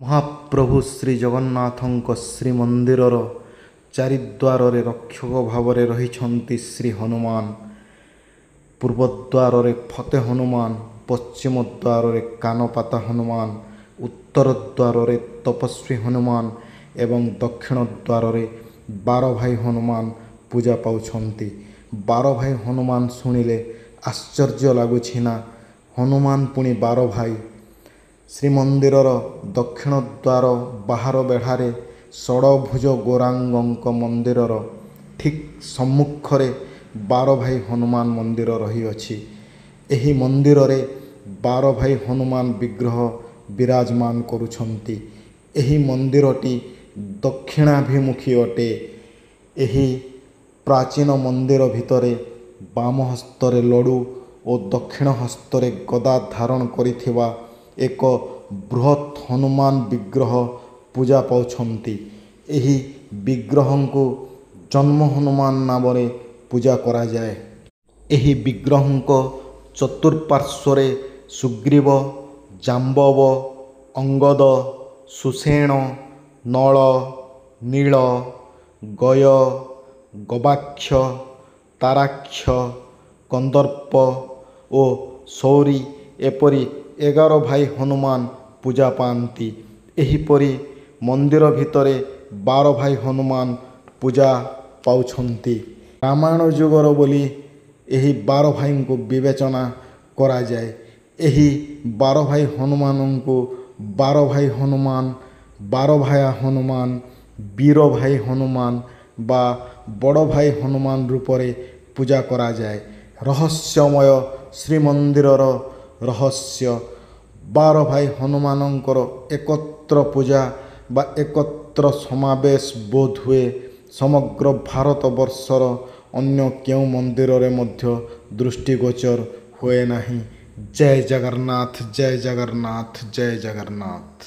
ମହାପ୍ରଭୁ ଶ୍ରୀ ଜଗନ୍ନାଥଙ୍କ ଶ୍ରୀମନ୍ଦିରର ଚାରିଦ୍ୱାରରେ ରକ୍ଷକ ଭାବରେ ରହିଛନ୍ତି ଶ୍ରୀ ହନୁମାନ। ପୂର୍ବଦ୍ୱାରରେ ଫତେ ହନୁମାନ, ପଶ୍ଚିମ ଦ୍ୱାରରେ କାନପାତା ହନୁମାନ, ଉତ୍ତର ଦ୍ୱାରରେ ତପସ୍ୱୀ ହନୁମାନ ଏବଂ ଦକ୍ଷିଣ ଦ୍ୱାରରେ ବାରଭାଇ ହନୁମାନ ପୂଜା ପାଉଛନ୍ତି। ବାରଭାଇ ହନୁମାନ ଶୁଣିଲେ ଆଶ୍ଚର୍ଯ୍ୟ ଲାଗୁଛି ନା? ହନୁମାନ ପୁଣି ବାରଭାଇ। ଶ୍ରୀମନ୍ଦିରର ଦକ୍ଷିଣ ଦ୍ୱାର ବାହାର ବେଢ଼ାରେ ଷଡ଼ଭୁଜ ଗୌରାଙ୍ଗଙ୍କ ମନ୍ଦିରର ଠିକ୍ ସମ୍ମୁଖରେ ବାରଭାଇ ହନୁମାନ ମନ୍ଦିର ରହିଅଛି। ଏହି ମନ୍ଦିରରେ ବାରଭାଇ ହନୁମାନ ବିଗ୍ରହ ବିରାଜମାନ କରୁଛନ୍ତି। ଏହି ମନ୍ଦିରଟି ଦକ୍ଷିଣାଭିମୁଖୀ ଅଟେ। ଏହି ପ୍ରାଚୀନ ମନ୍ଦିର ଭିତରେ ବାମ ହସ୍ତରେ ଲଡ଼ୁ ଓ ଦକ୍ଷିଣ ହସ୍ତରେ ଗଦା ଧାରଣ କରିଥିବା ଏକ ବୃହତ୍ ହନୁମାନ ବିଗ୍ରହ ପୂଜା ପାଉଛନ୍ତି। ଏହି ବିଗ୍ରହଙ୍କୁ ଜନ୍ମ ହନୁମାନ ନାମରେ ପୂଜା କରାଯାଏ। ଏହି ବିଗ୍ରହଙ୍କ ଚତୁଃପାର୍ଶ୍ୱରେ ସୁଗ୍ରୀବ, ଜାମ୍ବବ, ଅଙ୍ଗଦ, ସୁଷେଣ, ନଳ, ନୀଳ, ଗୟ, ଗବାକ୍ଷ, ତାରାକ୍ଷ, କନ୍ଦର୍ପ ଓ ଶୌରୀ ଏପରି 11 ଭାଇ ହନୁମାନ ପୂଜା ପାଆନ୍ତି। ଏହିପରି ମନ୍ଦିର ଭିତରେ 12 ଭାଇ ହନୁମାନ ପୂଜା ପାଉଛନ୍ତି। ରାମାୟଣ ଯୁଗର ବୋଲି ଏହି 12 ଭାଇଙ୍କୁ ବିବେଚନା କରାଯାଏ। ଏହି 12 ଭାଇ ହନୁମାନଙ୍କୁ 12 ଭାଇ ହନୁମାନ, 12 ଭାୟା ହନୁମାନ, ବୀର ଭାଇ ହନୁମାନ ବା ବଡ଼ ଭାଇ ହନୁମାନ ରୂପରେ ପୂଜା କରାଯାଏ। ରହସ୍ୟମୟ ଶ୍ରୀମନ୍ଦିରର ରହସ୍ୟ। 12 ଭାଇ ହନୁମାନଙ୍କର ଏକତ୍ର ପୂଜା ବା ଏକତ୍ର ସମାବେଶ ବୋଧହୁଏ ସମଗ୍ର ଭାରତବର୍ଷର ଅନ୍ୟ କେଉଁ ମନ୍ଦିରରେ ମଧ୍ୟ ଦୃଷ୍ଟିଗୋଚର ହୁଏ ନାହିଁ। ଜୟ ଜଗନ୍ନାଥ, ଜୟ ଜଗନ୍ନାଥ, ଜୟ ଜଗନ୍ନାଥ।